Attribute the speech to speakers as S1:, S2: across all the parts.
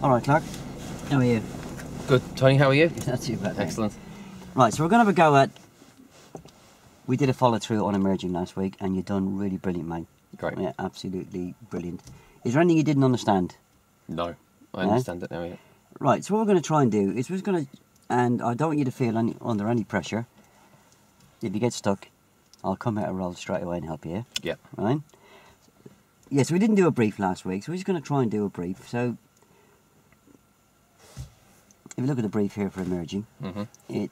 S1: All right, Clark. How are you?
S2: Good. Tony, how are you?
S1: Not too bad.
S2: Excellent.
S1: Right, so we're going to have a go at... We did a follow-through on emerging last week, and you've done really brilliant, mate.
S2: Great.
S1: Yeah, absolutely brilliant. Is there anything you didn't understand?
S2: No, I understand it now, yeah.
S1: Right, so what we're going to try and do is we're going to... And I don't want you to feel under any pressure. If you get stuck, I'll come out of roll straight away and help you.
S2: Yeah.
S1: Right? Yeah, so we didn't do a brief last week, so we're just going to try and do a brief. So, if you look at the brief here for emerging, it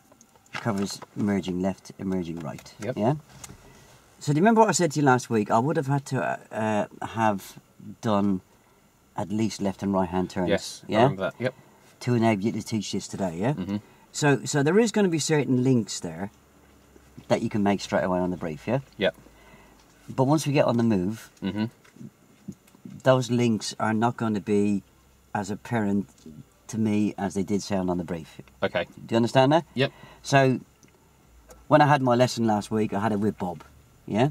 S1: covers emerging left, emerging right.
S2: Yep.
S1: Yeah? So do you remember what I said to you last week? I would have had to have done at least left and right hand turns.
S2: Yes,
S1: yeah?
S2: I remember that, yep.
S1: To enable you to teach this today, yeah? So there is going to be certain links there that you can make straight away on the brief, yeah?
S2: Yep.
S1: But once we get on the move, those links are not going to be as apparent to me as they did sound on the brief.
S2: Okay.
S1: Do you understand that?
S2: Yep.
S1: So, when I had my lesson last week, I had it with Bob, yeah?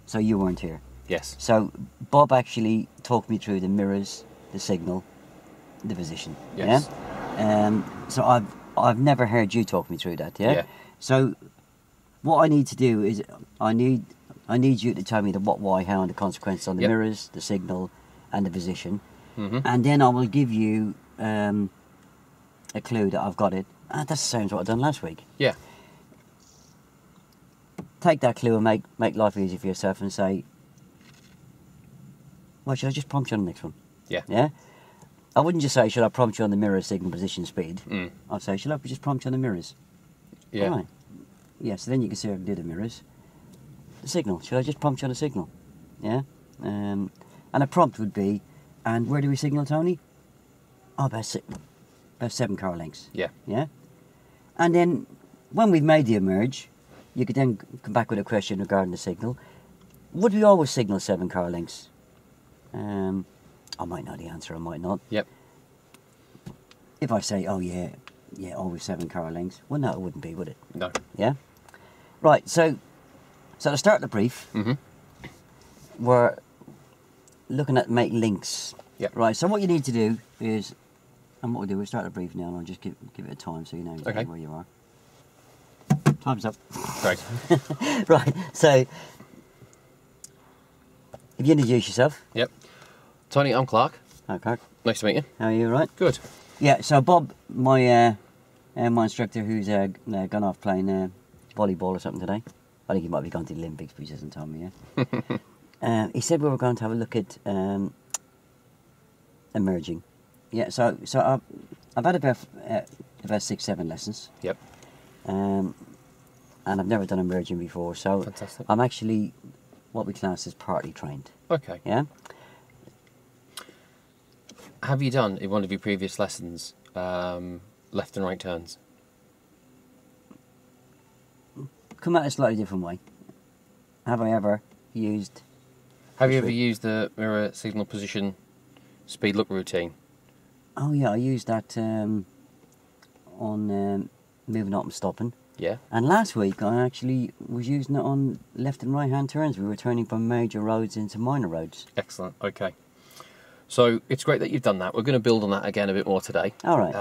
S1: So you weren't here.
S2: Yes.
S1: So, Bob actually talked me through the mirrors, the signal, the position.
S2: Yes.
S1: Yeah? So I've never heard you talk me through that, yeah?
S2: Yeah.
S1: So, what I need to do is, I need you to tell me the what, why, how, and the consequences on the mirrors, the signal, and the position. And then I will give you a clue that I've got it. That sounds what I've done last week.
S2: Yeah.
S1: Take that clue and make life easy for yourself and say, well, should I just prompt you on the next one?
S2: Yeah.
S1: Yeah? I wouldn't just say, should I prompt you on the mirror, signal, position, speed? I'd say, should I just prompt you on the mirrors?
S2: Yeah.
S1: All right. Yeah, so then you can see I can do the mirrors. The signal, should I just prompt you on the signal? Yeah? And a prompt would be, and where do we signal, Tony? Oh, about 7 car lengths.
S2: Yeah.
S1: Yeah? And then, when we've made the emerge, you could then come back with a question regarding the signal. Would we always signal 7 car lengths? I might know the answer, I might not.
S2: Yep.
S1: If I say, oh yeah, always 7 car lengths, well no, it wouldn't be, would it?
S2: No.
S1: Yeah? Right, so to start the brief, we're looking at make links.
S2: Yep.
S1: Right, so what you need to do is, and what we'll do, we'll start the brief now and I'll just give it a time so you know exactly where you are. Time's up.
S2: Great.
S1: Right, so if you introduce yourself.
S2: Yep. Tony, I'm Clark.
S1: Hi, Clark.
S2: Nice to meet you.
S1: How are you, right?
S2: Good.
S1: Yeah, so Bob, my instructor who's gone off playing volleyball or something today. I think he might be going to the Olympics, but he hasn't told me yet. He said we were going to have a look at emerging. Yeah, so I've had about 6-7 lessons.
S2: Yep.
S1: And I've never done emerging before, so
S2: Fantastic.
S1: I'm actually what we class as partly trained.
S2: Okay.
S1: Yeah.
S2: Have you done, in one of your previous lessons, left and right turns?
S1: Come at a slightly different way. Have I ever used...
S2: Have you ever used the mirror, signal, position, speed, look routine?
S1: Oh yeah, I used that on moving up and stopping.
S2: Yeah.
S1: And last week I actually was using it on left and right hand turns. We were turning from major roads into minor roads.
S2: Excellent, okay. So it's great that you've done that. We're going to build on that again a bit more today.
S1: All right.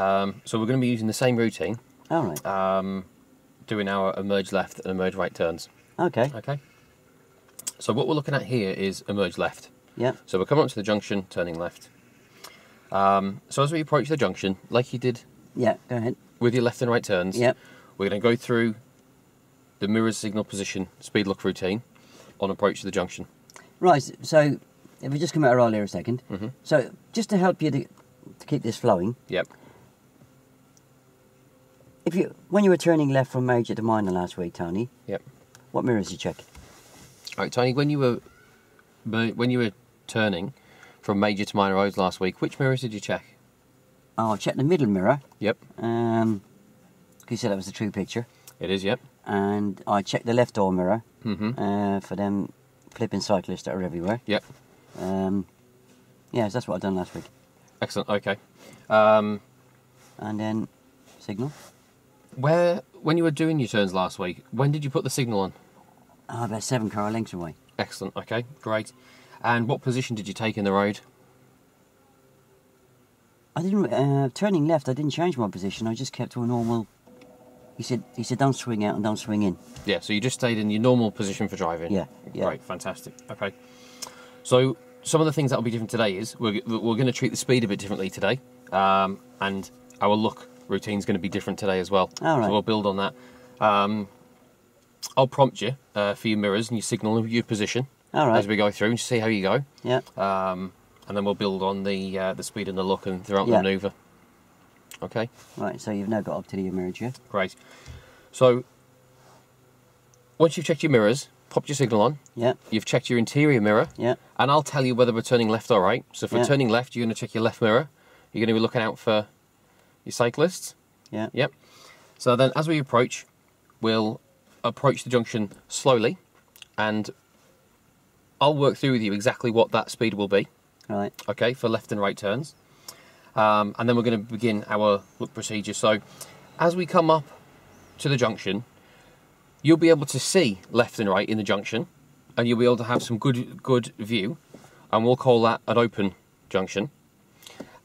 S2: So we're going to be using the same routine.
S1: All right.
S2: Doing our emerge left and emerge right turns.
S1: Okay.
S2: Okay. So what we're looking at here is emerge left.
S1: Yeah.
S2: So we're coming up to the junction, turning left. So as we approach the junction, like you did
S1: Yeah, go ahead.
S2: with your left and right turns,
S1: Yep.
S2: we're going to go through the mirrors, signal, position, speed, look routine on approach to the junction.
S1: Right, so if we just come out of roll here a second. So just to help you to keep this flowing,
S2: Yep.
S1: when you were turning left from major to minor last week, Tony,
S2: Yep.
S1: what mirrors did you check?
S2: All right, Tony, when you were turning from major to minor roads last week, which mirrors did you check?
S1: Oh, I checked the middle mirror.
S2: Yep.
S1: You said that was the true picture.
S2: It is, yep.
S1: And I checked the left door mirror for them flipping cyclists that are everywhere.
S2: Yep.
S1: Yeah, that's what I've done last week.
S2: Excellent, okay.
S1: And then signal.
S2: When you were doing your turns last week, when did you put the signal on?
S1: Oh, about 7 car lengths away.
S2: Excellent, okay, great. And what position did you take in the road?
S1: I didn't turning left. I didn't change my position. I just kept to a normal. He said don't swing out and don't swing in.
S2: Yeah, so you just stayed in your normal position for driving.
S1: Yeah.
S2: Great, fantastic. Okay. So some of the things that will be different today is we're going to treat the speed a bit differently today, and our look routine is going to be different today as well.
S1: All right.
S2: So we'll build on that. I'll prompt you for your mirrors and your signal and your position as we go through and see how you go.
S1: Yeah.
S2: And then we'll build on the speed and the look and throughout the manoeuvre. Okay.
S1: Right. So you've now got up to the emerge, yeah?
S2: Great. So once you've checked your mirrors, pop your signal on.
S1: Yeah.
S2: You've checked your interior mirror.
S1: Yeah.
S2: And I'll tell you whether we're turning left or right. So if we're turning left, you're going to check your left mirror. You're going to be looking out for your cyclists.
S1: Yeah.
S2: Yep. So then as we approach, we'll approach the junction slowly, and I'll work through with you exactly what that speed will be.
S1: Right.
S2: Okay, for left and right turns. And then we're going to begin our look procedure. So as we come up to the junction, you'll be able to see left and right in the junction, and you'll be able to have some good view, and we'll call that an open junction.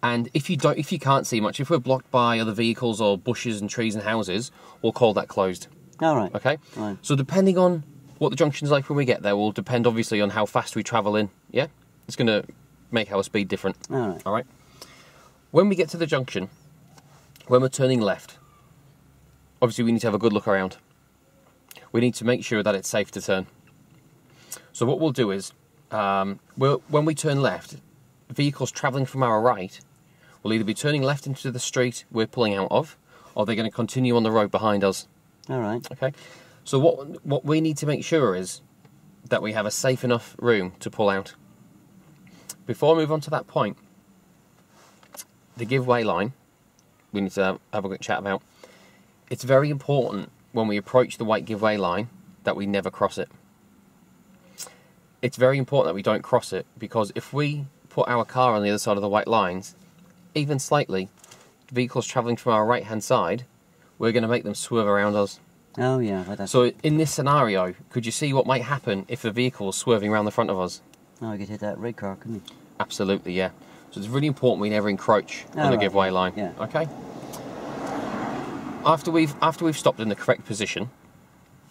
S2: And if you can't see much, if we're blocked by other vehicles or bushes and trees and houses, we'll call that closed.
S1: All right.
S2: Okay.
S1: Right.
S2: So depending on what the junction's like when we get there will depend obviously on how fast we travel in. Yeah, it's going to make our speed different.
S1: All right.
S2: All right. When we get to the junction, when we're turning left, obviously we need to have a good look around. We need to make sure that it's safe to turn. So what we'll do is, when we turn left, vehicles travelling from our right will either be turning left into the street we're pulling out of, or they're going to continue on the road behind us.
S1: All right.
S2: Okay. So what we need to make sure is that we have a safe enough room to pull out. Before I move on to that point, the giveaway line, we need to have a quick chat about. It's very important when we approach the white giveaway line that we never cross it. It's very important that we don't cross it, because if we put our car on the other side of the white lines, even slightly, vehicles travelling from our right hand side, we're going to make them swerve around us.
S1: Oh yeah. But that's...
S2: So in this scenario, could you see what might happen if the vehicle was swerving around the front of us?
S1: Oh, I could hit that red car, couldn't you?
S2: Absolutely, yeah. So it's really important we never encroach on the giveaway line.
S1: Yeah.
S2: Okay. After we've stopped in the correct position,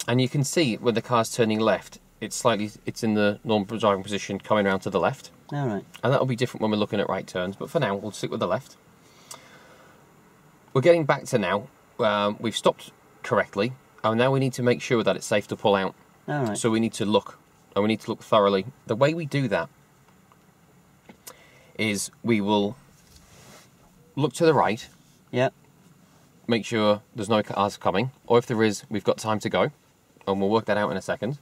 S2: and you can see when the car's turning left, it's in the normal driving position coming around to the left.
S1: All right.
S2: And that'll be different when we're looking at right turns, but for now we'll stick with the left. We're getting back to now. We've stopped correctly, and now we need to make sure that it's safe to pull out.
S1: All right.
S2: So we need to look, and we need to look thoroughly. The way we do that is we will look to the right.
S1: Yeah.
S2: Make sure there's no cars coming, or if there is, we've got time to go, and we'll work that out in a second.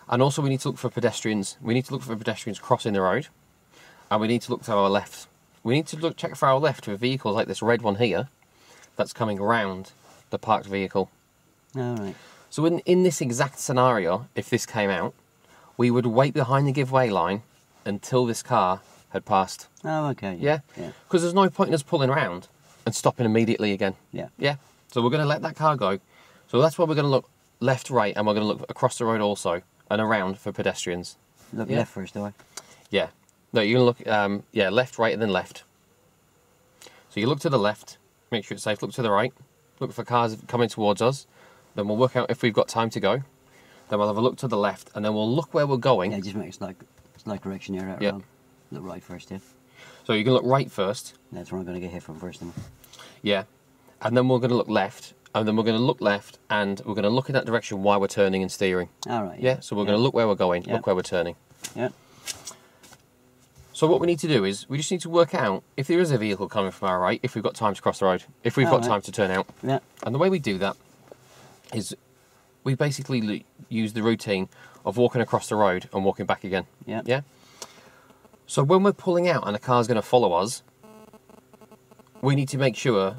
S2: And also we need to look for pedestrians. We need to look for pedestrians crossing the road, and we need to look to our left. We need to check for our left for vehicles like this red one here that's coming around the parked vehicle.
S1: All right.
S2: So in this exact scenario, if this came out, we would wait behind the giveaway line until this car had passed.
S1: Oh, okay.
S2: Yeah?
S1: Yeah.
S2: Because there's no point in us pulling around and stopping immediately again.
S1: Yeah.
S2: Yeah. So we're going to let that car go. So that's why we're going to look left, right, and we're going to look across the road also and around for pedestrians.
S1: Look left first, do I?
S2: Yeah. No, you're going to look, left, right, and then left. So you look to the left, make sure it's safe. Look to the right, look for cars coming towards us. Then we'll work out if we've got time to go. Then we'll have a look to the left, and then we'll look where we're going.
S1: Yeah, just make a slight correction here.
S2: Yeah.
S1: Look right first, yeah.
S2: So you can look right first.
S1: That's where I'm going to get hit from first. Then.
S2: Yeah. And then we're going to look left, and then we're going to look left, and we're going to look in that direction while we're turning and steering.
S1: All right.
S2: Yeah. So we're going to look where we're going, look where we're turning.
S1: Yeah.
S2: So what we need to do is we just need to work out if there is a vehicle coming from our right, if we've got time to cross the road, if we've got time to turn out.
S1: Yeah.
S2: And the way we do that is we basically use the routine of walking across the road and walking back again.
S1: Yeah.
S2: Yeah. So when we're pulling out and a car's going to follow us, we need to make sure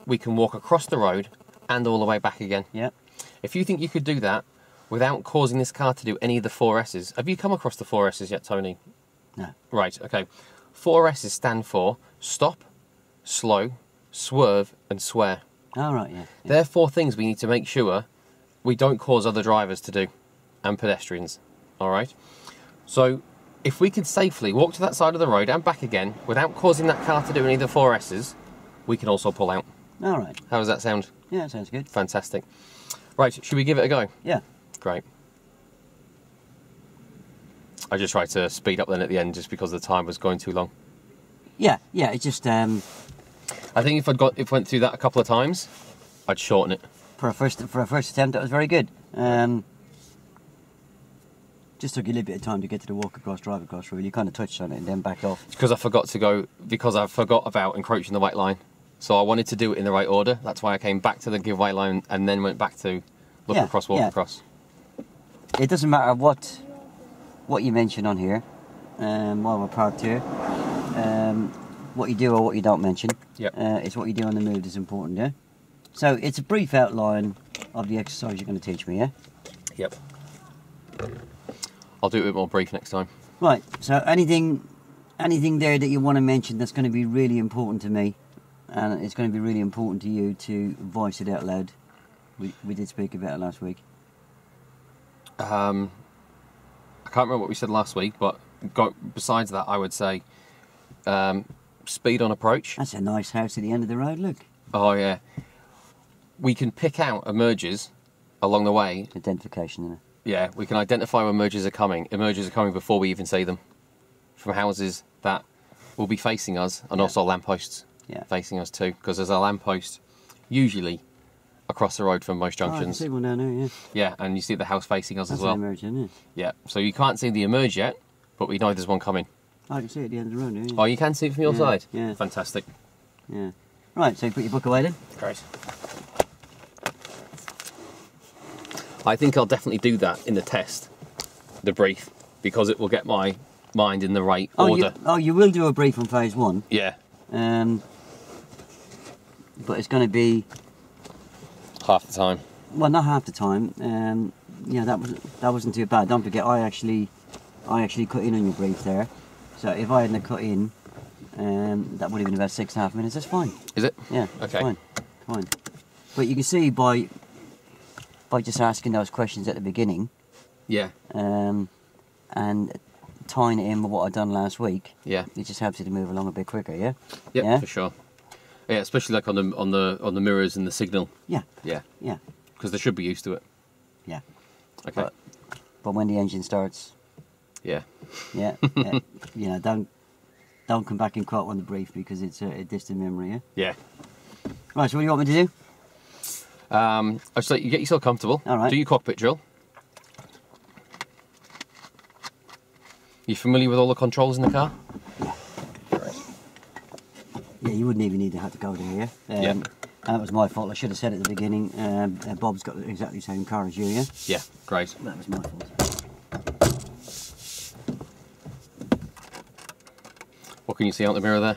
S2: we can walk across the road and all the way back again.
S1: Yeah.
S2: If you think you could do that without causing this car to do any of the 4S's, have you come across the 4S's yet, Tony?
S1: No.
S2: Right, okay. 4S's stand for stop, slow, swerve, and swear.
S1: All right, yeah.
S2: They're 4 things we need to make sure we don't cause other drivers to do, and pedestrians. All right? So if we could safely walk to that side of the road and back again without causing that car to do any of the 4S's, we can also pull out.
S1: All right.
S2: How does that sound?
S1: Yeah, sounds good.
S2: Fantastic. Right, should we give it a go?
S1: Yeah.
S2: Great. I just tried to speed up then at the end just because the time was going too long.
S1: Yeah, yeah. It's just
S2: I think if went through that a couple of times, I'd shorten it.
S1: for a first attempt, that was very good. Just took you a little bit of time to get to the walk across, drive across road. You kind of touched on it and then backed off.
S2: Because I forgot about encroaching the white line. So I wanted to do it in the right order. That's why I came back to the giveaway line and then went back to look across, walk across.
S1: It doesn't matter what you mention on here, while we're parked here. What you do or what you don't mention.
S2: Yep.
S1: It's what you do on the move that's important, yeah? So it's a brief outline of the exercise you're going to teach me, yeah?
S2: Yep. I'll do it a bit more brief next time.
S1: Right, so anything there that you want to mention that's going to be really important to me, and it's going to be really important to you to voice it out loud. We did speak about it last week.
S2: I can't remember what we said last week, but besides that, I would say speed on approach.
S1: That's a nice house at the end of the road, look.
S2: Oh, yeah. We can pick out emerges along the way.
S1: Identification, isn't it?
S2: Yeah, we can identify when emerges are coming. Emerges are coming before we even see them. From houses that will be facing us, and also lampposts facing us too, because there's a lamppost usually across the road from most junctions.
S1: I can see one down there, yeah.
S2: Yeah, and you see the house facing us as well.
S1: That's an emerge, isn't it?
S2: Yeah, so you can't see the emerge yet, but we know there's one coming.
S1: I can see it at the end of the road, yeah.
S2: Oh, you can see it from your side?
S1: Yeah.
S2: Fantastic.
S1: Yeah. Right, so you put your book away then?
S2: Great. I think I'll definitely do that in the test, the brief, because it will get my mind in the right order.
S1: You will do a brief on phase 1.
S2: Yeah.
S1: But it's going to be
S2: half the time.
S1: Well, not half the time. Yeah, that wasn't too bad. Don't forget, I actually cut in on your brief there. So if I hadn't cut in, that would have been about 6.5 minutes. That's fine.
S2: Is it?
S1: Yeah.
S2: Okay.
S1: Fine. But you can see by just asking those questions at the beginning.
S2: Yeah.
S1: And tying it in with what I'd done last week.
S2: Yeah.
S1: It just helps you to move along a bit quicker. Yeah.
S2: Yep,
S1: yeah?
S2: For sure. Yeah, especially like on the mirrors and the signal.
S1: Yeah.
S2: Yeah.
S1: Yeah.
S2: Because they should be used to it.
S1: Yeah.
S2: Okay.
S1: But when the engine starts.
S2: Yeah.
S1: Yeah. You know, don't come back and quote on the brief because it's a distant memory. Yeah.
S2: Yeah.
S1: Right. So what do you want me to do?
S2: I'd say you get yourself comfortable.
S1: All right.
S2: Do your cockpit drill. You familiar with all the controls in the car?
S1: Yeah. Right. Yeah, you wouldn't even need to have to go there, yeah?
S2: Yeah.
S1: And that was my fault. I should have said at the beginning, Bob's got exactly the same car as you, yeah?
S2: Yeah, great.
S1: That was my fault.
S2: What can you see out the mirror there?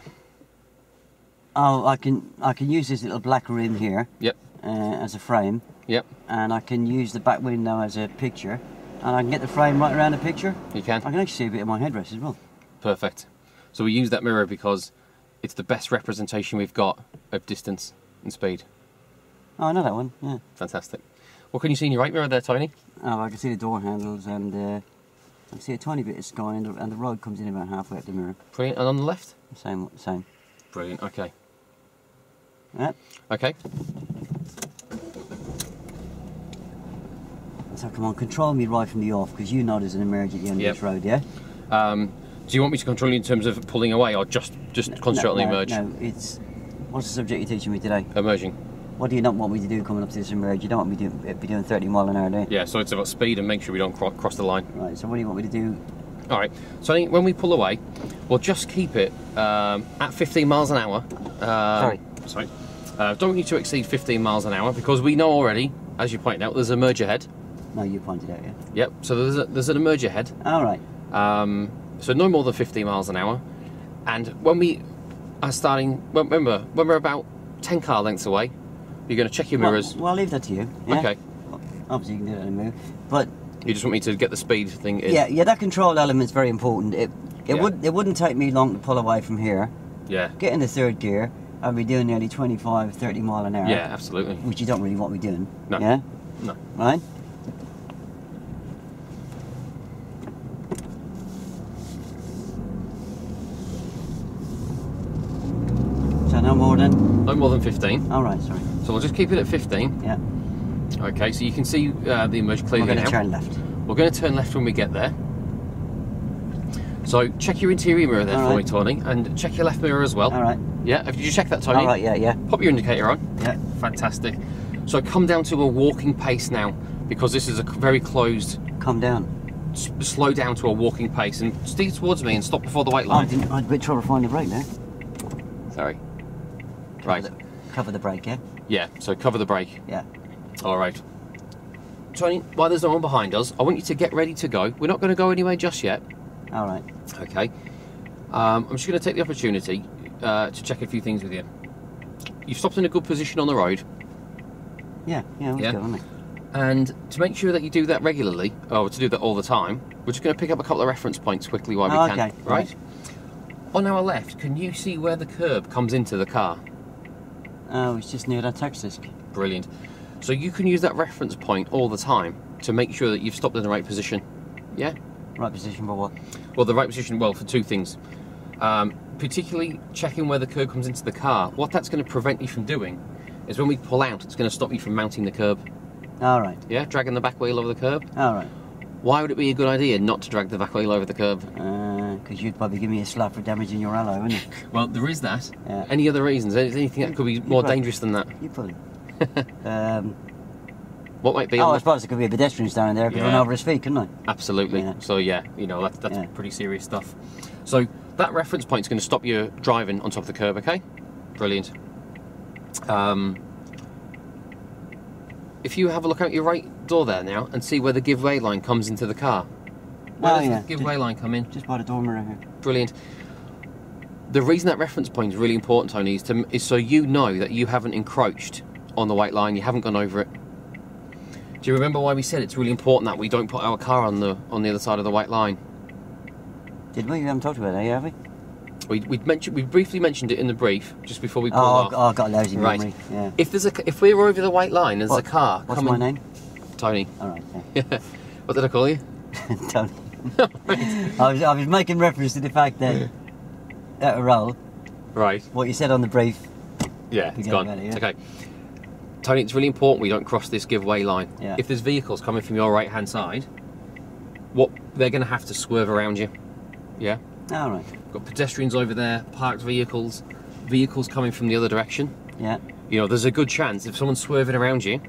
S1: Oh, I can use this little black rim here.
S2: Yep.
S1: As a frame.
S2: Yep.
S1: And I can use the back window as a picture. And I can get the frame right around the picture.
S2: You can?
S1: I can actually see a bit of my headrest as well.
S2: Perfect. So we use that mirror because it's the best representation we've got of distance and speed.
S1: Oh, I know that one, yeah.
S2: Fantastic. What can you see in your right mirror there, Tony?
S1: Oh, I can see the door handles and I can see a tiny bit of sky and the road comes in about halfway up the mirror.
S2: Brilliant. And on the left?
S1: Same.
S2: Brilliant, okay.
S1: Yeah.
S2: Okay.
S1: So come on, control me right from the off, because you know there's an emerge at the end of this road, yeah?
S2: Do you want me to control you in terms of pulling away, or just concentrate on the emerge?
S1: No, it's... What's the subject you're teaching me today?
S2: Emerging.
S1: What do you not want me to do coming up to this emerge? You don't want me to be doing 30 mile an hour, do you?
S2: Yeah, so it's about speed and make sure we don't cross the line.
S1: Right, so what do you want me to do?
S2: Alright, so I think when we pull away, we'll just keep it at 15 miles an hour. Sorry. Don't want you to exceed 15 miles an hour, because we know already, as you pointed out, there's a merge ahead.
S1: No, you pointed out, yeah.
S2: Yep, so there's an emerge ahead.
S1: Alright.
S2: So no more than 15 miles an hour. And when we are starting, remember, when we're about 10 car lengths away, you're going to check your mirrors.
S1: Well, I'll leave that to you. Yeah?
S2: Okay.
S1: Obviously, you can do that in a move. But
S2: you just want me to get the speed thing in?
S1: Yeah, that control element's very important. It wouldn't take me long to pull away from here.
S2: Yeah.
S1: Get in the third gear. I'd be doing nearly 25, 30 mile an hour.
S2: Yeah, absolutely.
S1: Which you don't really want me doing.
S2: No.
S1: Yeah?
S2: No.
S1: Right? So no more than?
S2: No more than 15.
S1: All right, sorry.
S2: So we'll just keep it at 15.
S1: Yeah.
S2: Okay, so you can see the image
S1: We're
S2: clearly
S1: going to
S2: now.
S1: turn left.
S2: We're going to turn left when we get there. So check your interior mirror there for me, Tony, and check your left mirror as well.
S1: All right.
S2: Yeah, have you checked that, Tony?
S1: All right, yeah.
S2: Pop your indicator on.
S1: Yeah.
S2: Fantastic. So come down to a walking pace now, because this is a very closed.
S1: Calm down.
S2: Slow down to a walking pace and steer towards me and stop before the white line.
S1: I had a bit of trouble finding the brake there.
S2: Sorry. Right.
S1: Cover the brake, yeah?
S2: Yeah, so cover the brake.
S1: Yeah.
S2: All right. Tony, while there's no one behind us, I want you to get ready to go. We're not going to go anywhere just yet.
S1: All right.
S2: Okay. I'm just going to take the opportunity to check a few things with you. You've stopped in a good position on the road.
S1: Yeah, that's good, isn't it?
S2: And to make sure that you do that regularly, or to do that all the time, we're just going to pick up a couple of reference points quickly while we can.
S1: Okay,
S2: right? On our left, can you see where the curb comes into the car?
S1: Oh, it's just near that tax disc.
S2: Brilliant. So you can use that reference point all the time to make sure that you've stopped in the right position. Yeah?
S1: Right position for what?
S2: Well, the right position, well, for two things. Particularly checking where the curb comes into the car. What that's going to prevent you from doing is when we pull out, it's going to stop you from mounting the curb.
S1: All right.
S2: Yeah? Dragging the back wheel over the curb.
S1: All right.
S2: Why would it be a good idea not to drag the back wheel over the curb?
S1: Because you'd probably give me a slap for damaging your alloy, wouldn't you?
S2: Well, there is that.
S1: Yeah.
S2: Any other reasons? Anything that could be more dangerous than that?
S1: You probably.
S2: What might be?
S1: I suppose there could be a pedestrian standing there, could run over his feet, couldn't I?
S2: Absolutely.
S1: Yeah.
S2: So yeah, you know, that's pretty serious stuff. So that reference point is going to stop you driving on top of the curb, okay? Brilliant. If you have a look out your right door there now and see where the give-way line comes into the car. Where does the give-way line come in?
S1: Just by the door mirror here.
S2: Brilliant. The reason that reference point is really important, Tony, is so you know that you haven't encroached on the white line, you haven't gone over it. Do you remember why we said it's really important that we don't put our car on the other side of the white line?
S1: Did we? We haven't talked about that, have we?
S2: We briefly mentioned it in the brief just before we pulled off.
S1: Oh, I've got a lousy memory. Yeah.
S2: If we're over the white line, there's a car
S1: What's
S2: coming.
S1: my name?
S2: Tony.
S1: All right. Yeah.
S2: What did I call you?
S1: Tony. I was making reference to the fact that at a roll.
S2: Right.
S1: What you said on the brief.
S2: Yeah, it's gone.
S1: It, yeah.
S2: It's okay. Tony, it's really important we don't cross this giveaway line.
S1: Yeah.
S2: If there's vehicles coming from your right hand side, they're going to have to swerve around you. Yeah.
S1: All right.
S2: Got pedestrians over there, parked vehicles coming from the other direction.
S1: Yeah.
S2: You know, there's a good chance if someone's swerving around you,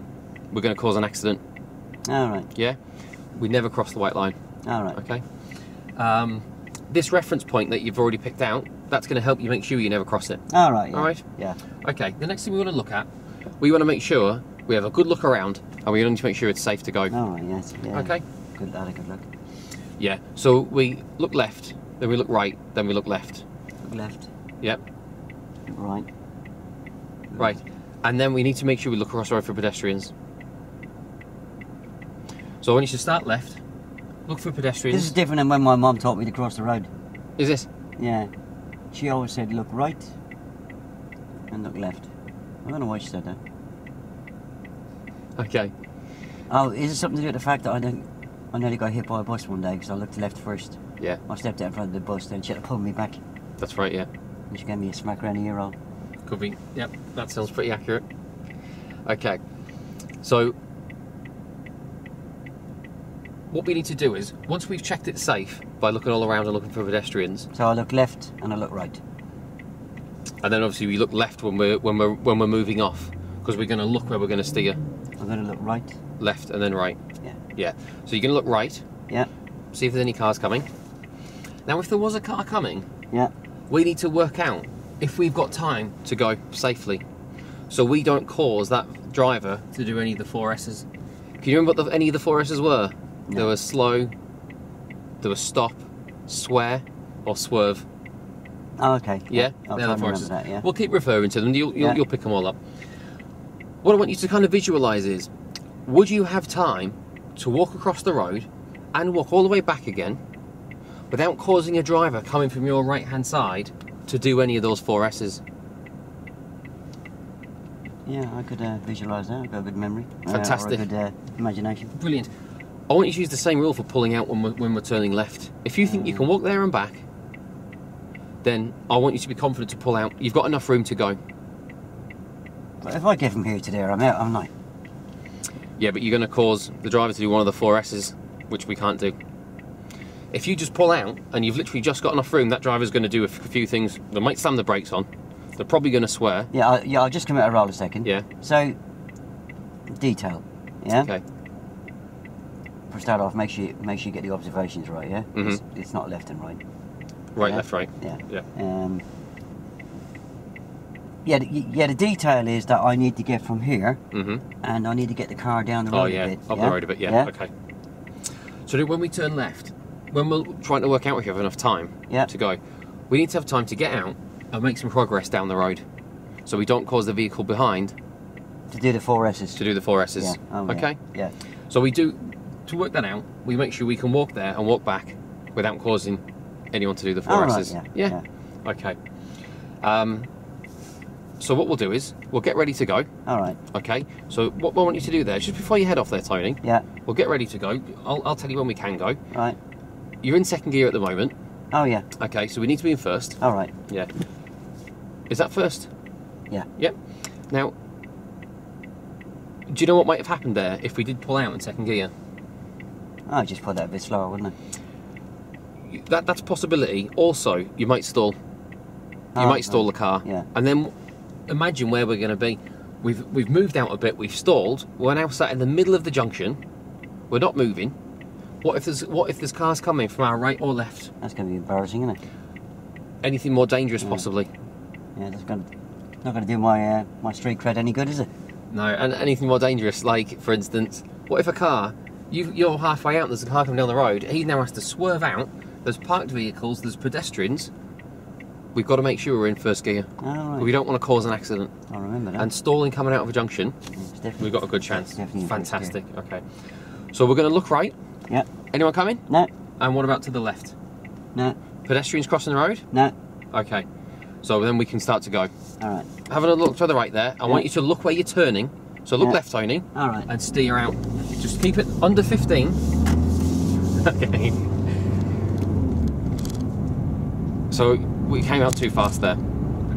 S2: we're going to cause an accident.
S1: All right.
S2: Yeah. We never cross the white line.
S1: All right.
S2: Okay. This reference point that you've already picked out, that's going to help you make sure you never cross it.
S1: All right. Yeah.
S2: All right.
S1: Yeah.
S2: Okay. The next thing we want to look at, we want to make sure we have a good look around, and we need to make sure it's safe to go.
S1: All right. Yes. Yeah.
S2: Okay.
S1: Good. Had a good look.
S2: Yeah. So we look left, then we look right, then we look left.
S1: Look left.
S2: Yep.
S1: Look right.
S2: Right. And then we need to make sure we look across the road for pedestrians. So I want you to start left, look for pedestrians.
S1: This is different than when my mum taught me to cross the road.
S2: Is this?
S1: Yeah. She always said look right and look left. I don't know why she said that.
S2: Okay.
S1: Oh, is it something to do with the fact that I nearly got hit by a bus one day because I looked left first.
S2: Yeah.
S1: I stepped out in front of the bus, then she had to pull me back.
S2: That's right, yeah.
S1: And she gave me a smack around the ear roll.
S2: Could be. Yep, that sounds pretty accurate. Okay. So what we need to do is, once we've checked it safe by looking all around and looking for pedestrians.
S1: So I look left and I look right.
S2: And then obviously we look left when we're moving off, because we're going to look where we're going to steer.
S1: I'm going to look right.
S2: Left and then right.
S1: Yeah.
S2: Yeah. So you're going to look right.
S1: Yeah.
S2: See if there's any cars coming. Now, if there was a car coming,
S1: yeah,
S2: we need to work out if we've got time to go safely, so we don't cause that driver to do any of the 4S's. Can you remember what any of the 4S's were? No. There was slow, there was stop, swear, or swerve.
S1: Oh, okay.
S2: Yeah,
S1: I'll
S2: they're
S1: try
S2: the
S1: and
S2: 4S's.
S1: remember that, yeah.
S2: We'll keep referring to them. You'll pick them all up. What I want you to kind of visualise is, would you have time to walk across the road and walk all the way back again without causing a driver coming from your right hand side to do any of those 4S's?
S1: Yeah, I could visualise that. I've got a good memory.
S2: Fantastic.
S1: Or a good imagination.
S2: Brilliant. I want you to use the same rule for pulling out when we're turning left. If you think you can walk there and back, then I want you to be confident to pull out. You've got enough room to go.
S1: But if I get from here to there, I'm out, I'm not.
S2: Yeah, but you're going to cause the driver to do one of the 4S's, which we can't do. If you just pull out and you've literally just got enough room, that driver's going to do a few things. They might slam the brakes on. They're probably going to swear.
S1: Yeah, I'll just come out a roll a second.
S2: Yeah.
S1: So, detail. Yeah.
S2: Okay.
S1: For start off, make sure you get the observations right. Yeah.
S2: Mm-hmm.
S1: It's not left and right.
S2: Right,
S1: yeah?
S2: left, right.
S1: Yeah.
S2: Yeah.
S1: The detail is that I need to get from here, and I need to get the car down the road a bit.
S2: Up the road a bit, yeah. Okay. So when we turn left, when we're trying to work out if you have enough time to go, we need to have time to get out and make some progress down the road, so we don't cause the vehicle behind.
S1: To do the 4S's.
S2: To do the 4S's.
S1: Yeah. Oh,
S2: okay?
S1: Yeah.
S2: So we do, to work that out, we make sure we can walk there and walk back without causing anyone to do the 4S's.
S1: Right,
S2: yeah. Okay. So what we'll do is, we'll get ready to go.
S1: All right.
S2: Okay, so what I want you to do there, just before you head off there, Tony, we'll get ready to go. I'll tell you when we can go.
S1: Right.
S2: You're in second gear at the moment.
S1: Oh, yeah.
S2: Okay, so we need to be in first.
S1: All right.
S2: Yeah. Is that first?
S1: Yeah.
S2: Yep. Now, do you know what might have happened there if we did pull out in second gear?
S1: I'd just put that a bit slower, wouldn't I?
S2: That's a possibility. Also, you might stall. You might stall the car.
S1: Yeah.
S2: And then imagine where we're going to be. We've moved out a bit. We've stalled. We're now sat in the middle of the junction. We're not moving. What if there's cars coming from our right or left?
S1: That's going to be embarrassing, isn't it?
S2: Anything more dangerous, possibly?
S1: Yeah, that's not going to do my street cred any good, is it?
S2: No, and anything more dangerous, like for instance, what if a car? You're halfway out. There's a car coming down the road. He now has to swerve out. There's parked vehicles. There's pedestrians. We've got to make sure we're in first gear.
S1: Oh, right.
S2: We don't want to cause an accident.
S1: I remember that.
S2: And stalling coming out of a junction, we've got a good chance. Fantastic. Okay. So we're going to look right.
S1: Yeah.
S2: Anyone coming?
S1: No.
S2: And what about to the left?
S1: No.
S2: Pedestrians crossing the road?
S1: No.
S2: Okay. So then we can start to go.
S1: All right.
S2: Having a look to the right there. I want you to look where you're turning. So look left, Tony.
S1: All right.
S2: And steer out. Just keep it under 15. Okay. So we came out too fast there.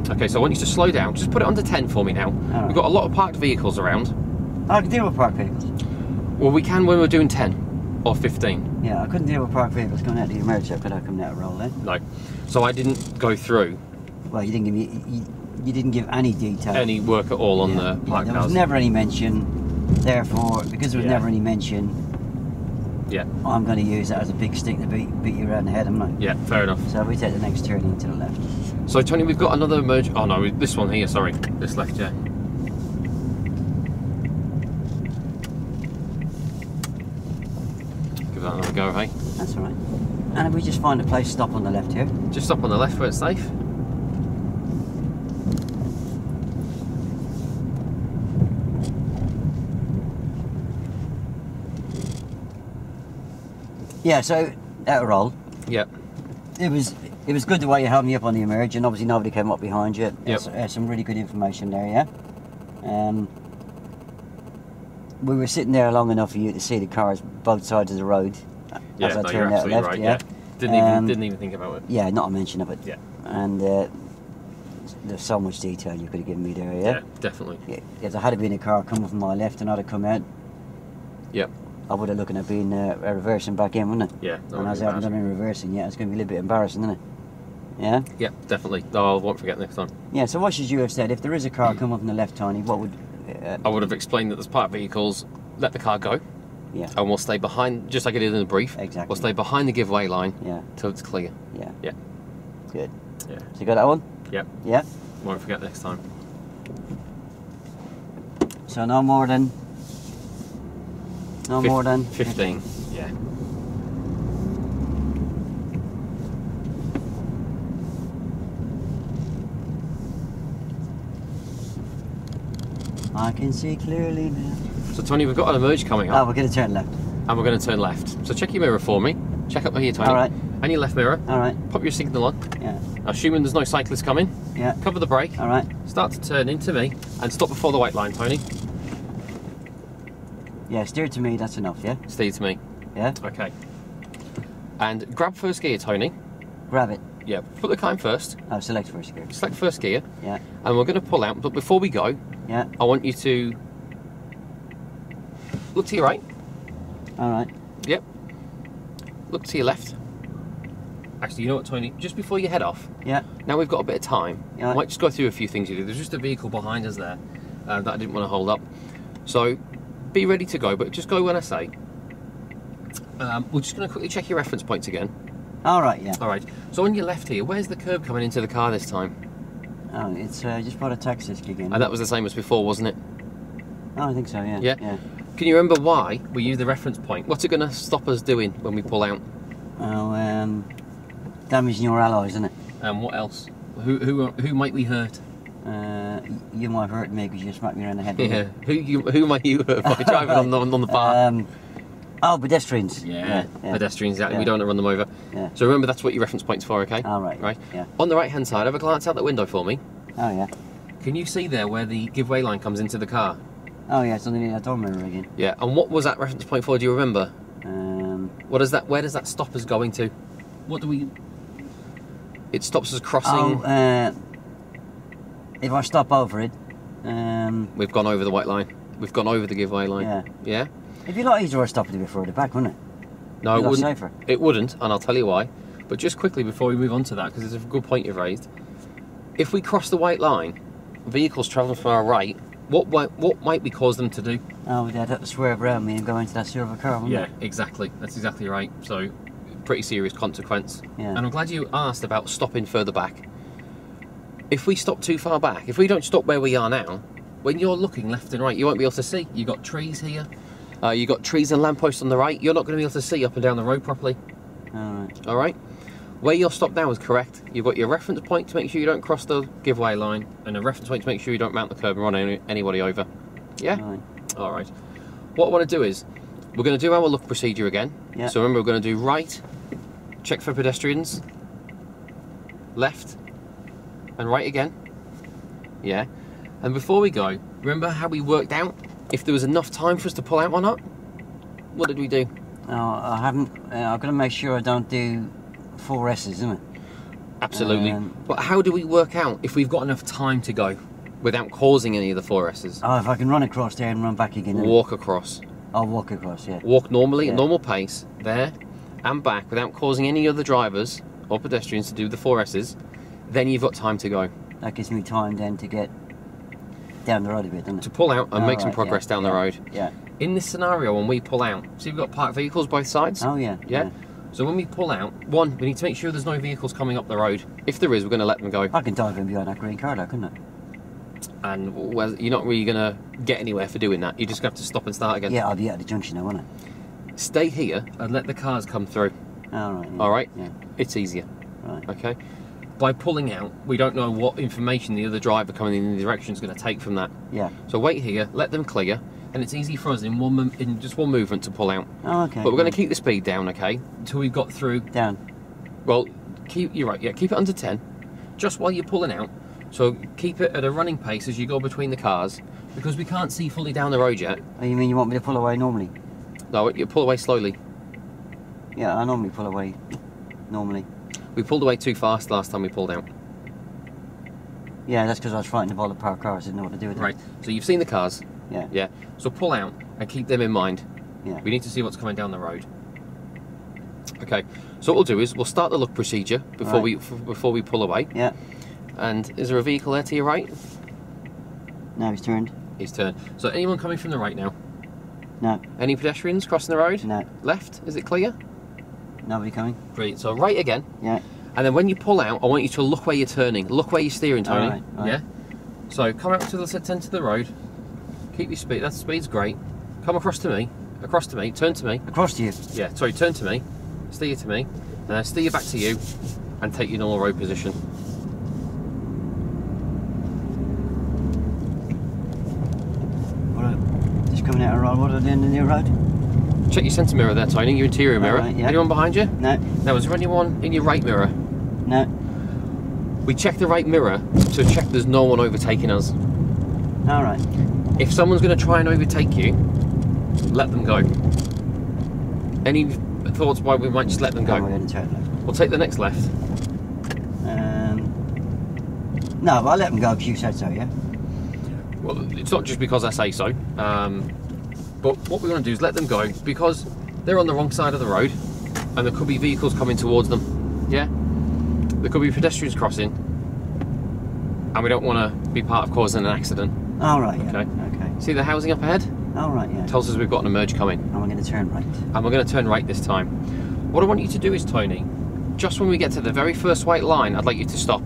S2: Okay, so I want you to slow down. Just put it under 10 for me now.
S1: Right.
S2: We've got a lot of parked vehicles around.
S1: I can deal with parked vehicles.
S2: Well, we can when we're doing 10 or 15.
S1: Yeah, I couldn't deal with parked vehicles coming out of the emergency, could I come out a roll then?
S2: No. So I didn't go through.
S1: Well, you didn't give me. You didn't give any detail.
S2: Any work at all on the parked
S1: there
S2: cars.
S1: was never any mention. Therefore, because there was never any mention, I'm going to use that as a big stick to beat you around the head, am I?
S2: Yeah, fair enough.
S1: So we take the next turning to the left.
S2: So Tony, we've got another merge. Oh no, this one here. Sorry, this left. Yeah. Give that another go, hey?
S1: That's all right. And if we just find a place to stop on the left here.
S2: Just stop on the left where it's safe.
S1: Yeah, so out of roll.
S2: Yep.
S1: It was good the way you held me up on the emerge, and obviously nobody came up behind you.
S2: Yep.
S1: There's some really good information there, yeah. We were sitting there long enough for you to see the cars both sides of the road.
S2: Yeah,
S1: as I
S2: no,
S1: turned
S2: you're
S1: out
S2: absolutely
S1: left,
S2: right.
S1: yeah.
S2: Didn't even think about it.
S1: Yeah, not a mention of it.
S2: Yeah.
S1: And there's so much detail you could have given me there, yeah.
S2: Yeah, definitely.
S1: Yeah, if there had been a car coming from my left and I'd have come out,
S2: Yep.
S1: I would have looking at being reversing back in, wouldn't it?
S2: Yeah.
S1: And as I haven't done any reversing yet, it's going to be a little bit embarrassing, isn't it? Yeah?
S2: Yeah, definitely. No, I won't forget next time.
S1: Yeah, so what should you have said? If there is a car coming up from the left, Tony, what would...
S2: I would have explained that there's parked vehicles, let the car go.
S1: Yeah.
S2: And we'll stay behind, just like I did in the brief.
S1: Exactly.
S2: We'll stay behind the giveaway line till it's clear.
S1: Yeah.
S2: Yeah.
S1: Good.
S2: Yeah.
S1: So you got that one?
S2: Yep.
S1: Yeah?
S2: Won't forget next time.
S1: So no more than... No more than...
S2: 15. Yeah.
S1: I can see clearly now.
S2: So Tony, we've got an emerge coming
S1: Oh,
S2: up.
S1: we're going to turn left.
S2: And we're going to turn left. So check your mirror for me. Check up here, Tony.
S1: All right.
S2: And your left mirror.
S1: All right.
S2: Pop your signal on.
S1: Yeah.
S2: Assuming there's no cyclists coming.
S1: Yeah.
S2: Cover the brake.
S1: All right.
S2: Start to turn into me and stop before the white line, Tony.
S1: Yeah, steer to me, that's enough, yeah?
S2: Steer to me.
S1: Yeah?
S2: Okay. And grab first gear, Tony.
S1: Grab it.
S2: Yeah, put the car in first.
S1: Oh, select first gear.
S2: Select first gear.
S1: Yeah.
S2: And we're going to pull out, but before we go,
S1: yeah,
S2: I want you to look to your right.
S1: All right.
S2: Yep. Look to your left. Actually, you know what, Tony? Just before you head off,
S1: yeah.
S2: Now we've got a bit of time.
S1: Yeah.
S2: I might just go through a few things you do. There's just a vehicle behind us there that I didn't want to hold up. So be ready to go, but just go when I say. We're just going to quickly check your reference points again.
S1: All right, yeah.
S2: All right. So on your left here, where's the curb coming into the car this time?
S1: Oh, it's just by the taxi kick in.
S2: And that was the same as before, wasn't it?
S1: Oh, I think so, yeah.
S2: Yeah.
S1: Yeah.
S2: Can you remember why we use the reference point? What's it going to stop us doing when we pull out?
S1: Oh, damaging your alloys, isn't it?
S2: And what else? Who might we hurt?
S1: You might hurt me because you smacked me around the head.
S2: Yeah. Who might you hurt by driving on the path?
S1: Oh, pedestrians.
S2: Yeah. Pedestrians, exactly.
S1: Yeah.
S2: We don't want to run them over.
S1: Yeah.
S2: So remember, that's what your reference point's for, okay?
S1: All right.
S2: Right.
S1: Yeah.
S2: On the right-hand side, have a glance out the window for me.
S1: Oh, yeah.
S2: Can you see there where the giveaway line comes into the car?
S1: Oh, yeah, it's underneath that door mirror again.
S2: Yeah. And what was that reference point for? Do you remember? Where does that stop us going to? What do we... It stops us crossing...
S1: Oh, if I stop over it...
S2: We've gone over the white line. We've gone over the giveaway line.
S1: Yeah.
S2: Yeah?
S1: It'd be a lot easier to stop it before the back, wouldn't it?
S2: No, it wouldn't.
S1: Safer.
S2: It wouldn't, and I'll tell you why. But just quickly before we move on to that, because it's a good point you've raised. If we cross the white line, vehicles travelling from our right, what might we cause them to do?
S1: Oh, they'd have to swerve around me and go into that silver car, wouldn't
S2: Yeah,
S1: they?
S2: exactly. That's exactly right. So, pretty serious consequence.
S1: Yeah.
S2: And I'm glad you asked about stopping further back. If we stop too far back, if we don't stop where we are now, when you're looking left and right, you won't be able to see. You've got trees here. You've got trees and lampposts on the right. You're not going to be able to see up and down the road properly.
S1: Alright.
S2: All right? Where you're stopped now is correct. You've got your reference point to make sure you don't cross the giveaway line, and a reference point to make sure you don't mount the curb and run anybody over. Yeah?
S1: Right.
S2: All right. What I want to do is, we're going to do our look procedure again.
S1: Yeah.
S2: So remember, we're going to do right, check for pedestrians, left, and right again. Yeah. And before we go, remember how we worked out if there was enough time for us to pull out or not? What did we do?
S1: Oh, I haven't... I've got to make sure I don't do 4 S's, isn't it?
S2: Absolutely. But how do we work out if we've got enough time to go without causing any of the 4 S's?
S1: Oh, if I can run across there and run back again.
S2: Walk across.
S1: I'll walk across, yeah.
S2: Walk normally at normal pace, there and back, without causing any other drivers or pedestrians to do the 4 S's. Then you've got time to go.
S1: That gives me time then to get down the road a bit, doesn't it?
S2: To pull out and make some progress down the road.
S1: Yeah.
S2: In this scenario, when we pull out, see we've got parked vehicles both sides?
S1: Oh, yeah.
S2: Yeah? So when we pull out, one, we need to make sure there's no vehicles coming up the road. If there is, we're going to let them go.
S1: I can dive in behind that green car though, couldn't I?
S2: And well, you're not really going to get anywhere for doing that. You just have to stop and start again.
S1: Yeah, I'll be at the junction now, won't I?
S2: Stay here and let the cars come through.
S1: All right. Yeah.
S2: All right?
S1: Yeah.
S2: It's easier.
S1: Right.
S2: Okay? By pulling out, we don't know what information the other driver coming in the direction is going to take from that.
S1: Yeah.
S2: So wait here, let them clear, and it's easy for us in just one movement to pull out.
S1: Oh, okay.
S2: But we're going to keep the speed down, okay? Until we've got through.
S1: Down.
S2: Well, you're right. Yeah, keep it under 10, just while you're pulling out. So keep it at a running pace as you go between the cars, because we can't see fully down the road yet.
S1: Oh, you mean you want me to pull away normally?
S2: No, you pull away slowly.
S1: Yeah, I normally pull away. Normally.
S2: We pulled away too fast last time we pulled out.
S1: Yeah, that's because I was frightened of all the parked cars. I didn't know what to do with them.
S2: Right. So you've seen the cars.
S1: Yeah.
S2: Yeah. So pull out and keep them in mind.
S1: Yeah.
S2: We need to see what's coming down the road. Okay. So what we'll do is we'll start the look procedure before we pull away.
S1: Yeah.
S2: And is there a vehicle there to your right?
S1: No, he's turned.
S2: He's turned. So anyone coming from the right now?
S1: No.
S2: Any pedestrians crossing the road?
S1: No.
S2: Left? Is it clear?
S1: Nobody coming.
S2: Brilliant. So right again.
S1: Yeah.
S2: And then when you pull out, I want you to look where you're turning. Look where you're steering, Tony.
S1: All right.
S2: Yeah? So come out to the centre of the road. Keep your speed. That speed's great. Come across to me. Across to me. Turn to me.
S1: Across to you.
S2: Yeah, sorry, turn to me. Steer to me. Steer back to you. And take your normal road position.
S1: Just coming out of the road. What are they doing in the road?
S2: Check your centre mirror there, Tony. Your interior mirror.
S1: Right, yeah.
S2: Anyone behind you?
S1: No.
S2: Now, is there anyone in your right mirror?
S1: No.
S2: We check the right mirror to check there's no one overtaking us.
S1: All right.
S2: If someone's going to try and overtake you, let them go. Any thoughts why we might just let them go?
S1: We're going to turn left.
S2: We'll take the next left.
S1: No, but I'll let them go because you said so, yeah?
S2: Well, it's not just because I say so. But what we want to do is let them go because they're on the wrong side of the road and there could be vehicles coming towards them. Yeah? There could be pedestrians crossing and we don't want to be part of causing an accident.
S1: All right, yeah.
S2: Okay.
S1: Okay.
S2: See the housing up ahead?
S1: All right, yeah.
S2: Tells us we've got an emerge coming.
S1: And we're going to turn right.
S2: And we're going to turn right this time. What I want you to do is, Tony, just when we get to the very first white line, I'd like you to stop.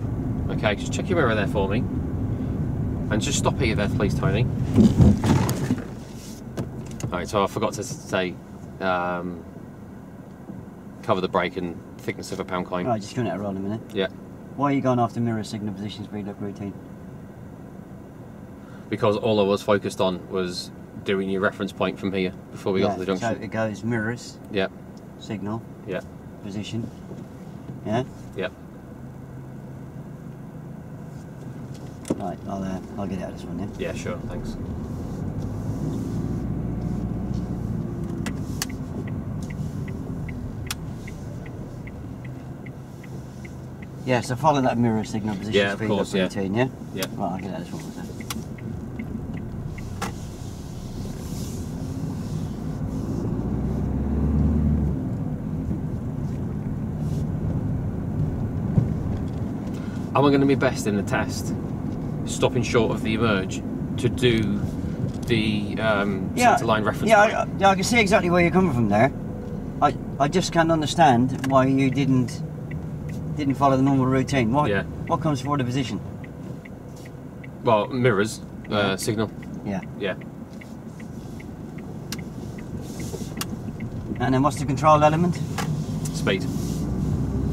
S2: Okay, just check your mirror there for me. And just stop here there, please, Tony. Alright, so I forgot to say, cover the brake and thickness of a pound coin.
S1: Right, just giving it a roll in a minute.
S2: Yeah.
S1: Why are you going after mirror signal positions speed look routine?
S2: Because all I was focused on was doing your reference point from here before we got to the junction.
S1: So it goes mirrors,
S2: Yeah.
S1: signal,
S2: Yeah.
S1: position, yeah?
S2: Yeah.
S1: Right, I'll get out of this one then.
S2: Yeah, sure, thanks.
S1: Yeah, so follow that mirror signal position
S2: Yeah, of
S1: speed
S2: course,
S1: look
S2: yeah.
S1: routine, yeah?
S2: Yeah.
S1: Right, I'll get out of this one then.
S2: Am I going to be best in the test, stopping short of the emerge, to do the centre line reference point?
S1: I can see exactly where you're coming from there. I just can't understand why you didn't follow the normal routine. What comes before the position?
S2: Well, mirrors, signal.
S1: Yeah.
S2: Yeah.
S1: And then what's the control element?
S2: Speed.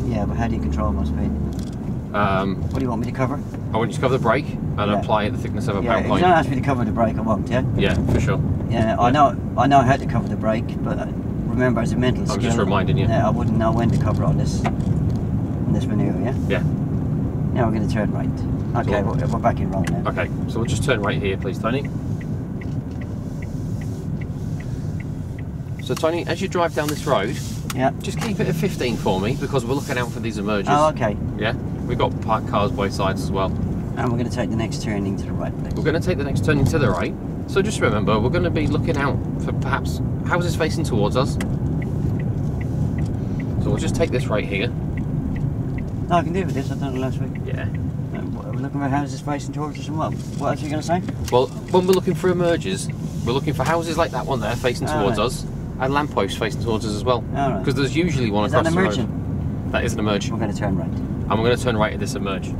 S1: Yeah, but how do you control my speed? What do you want me to cover?
S2: I want you to cover the brake and apply the thickness of a
S1: Yeah,
S2: pound
S1: if you
S2: coin.
S1: don't ask me to cover the brake, I won't, yeah?
S2: Yeah, for sure.
S1: Yeah, I know how to cover the brake, but remember, as a mental skill,
S2: I'm just reminding you.
S1: I wouldn't know when to cover on this manoeuvre, yeah?
S2: Yeah.
S1: Now we're going to turn right. Okay, we're back in wrong now.
S2: Okay, so we'll just turn right here, please, Tony. So, Tony, as you drive down this road,
S1: Yeah.
S2: just keep it at 15 for me because we're looking out for these emerges.
S1: Oh, okay.
S2: Yeah, we've got parked cars both sides as well.
S1: And we're going to take the next turning to the right, please.
S2: We're going to take the next turning to the right. So just remember, we're going to be looking out for perhaps houses facing towards us. So we'll just take this right here.
S1: No, I can deal with this. I've done it last week.
S2: Yeah.
S1: We're looking for houses facing towards us and what else are you going to say?
S2: Well, when we're looking for emerges, we're looking for houses like that one there facing towards
S1: right.
S2: us, and lampposts facing towards us as well.
S1: All right.
S2: Because there's usually one across the road.
S1: Is that an emergent?
S2: That is an emerge.
S1: We're going to turn right.
S2: And we're going to turn right at this emerge.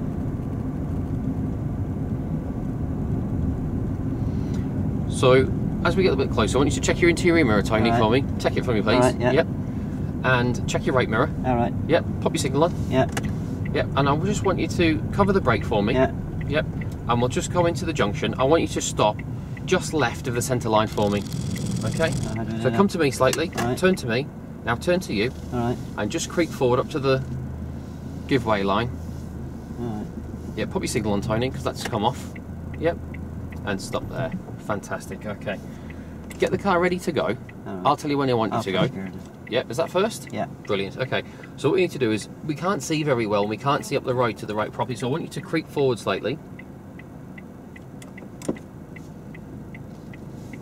S2: So, as we get a bit closer, I want you to check your interior mirror, Tony,
S1: All
S2: for
S1: right.
S2: me. Check it for me, please.
S1: All right, yeah.
S2: Yep. And check your right mirror.
S1: All right.
S2: Yep. Pop your signal on.
S1: Yeah.
S2: Yep. And I just want you to cover the brake for me.
S1: Yeah.
S2: Yep. And we'll just go into the junction. I want you to stop just left of the centre line for me. Okay? So come to me slightly.
S1: Right.
S2: Turn to me. Now turn to you.
S1: All right.
S2: And just creep forward up to the giveaway line.
S1: All right.
S2: Yeah, pop your signal on, Tony, because that's come off. Yep. And stop there. Fantastic. Okay. Get the car ready to go.
S1: Right.
S2: I'll tell you when I want you to go.
S1: Good.
S2: Yep, is that first?
S1: Yeah.
S2: Brilliant. Okay. So what we need to do is, we can't see very well, and we can't see up the road to the right properly, so I want you to creep forward slightly.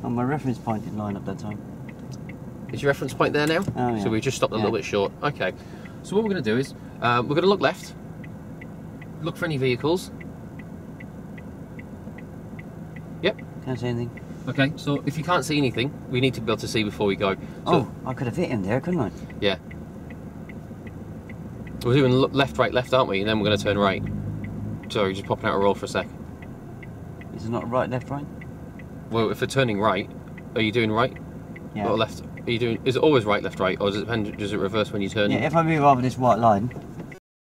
S1: And my reference point didn't line up that time.
S2: Is your reference point there now?
S1: Oh, yeah.
S2: So we just stopped a little bit short. Okay. So what we're going to do is, we're going to look left, look for any vehicles. Yep.
S1: Can't see anything.
S2: Okay, so if you can't see anything, we need to be able to see before we go. So,
S1: Oh, I could have hit him there, couldn't I?
S2: yeah. We're doing left, right, left, aren't we? And then we're going to turn right. Sorry, just popping out a roll for a sec.
S1: Is it not right, left, right?
S2: Well, if we're turning right, are you doing right
S1: Yeah.
S2: or left? Are you doing? Is it always right, left, right, or does it depend? Does it reverse when you turn?
S1: Yeah, if I move over this white line,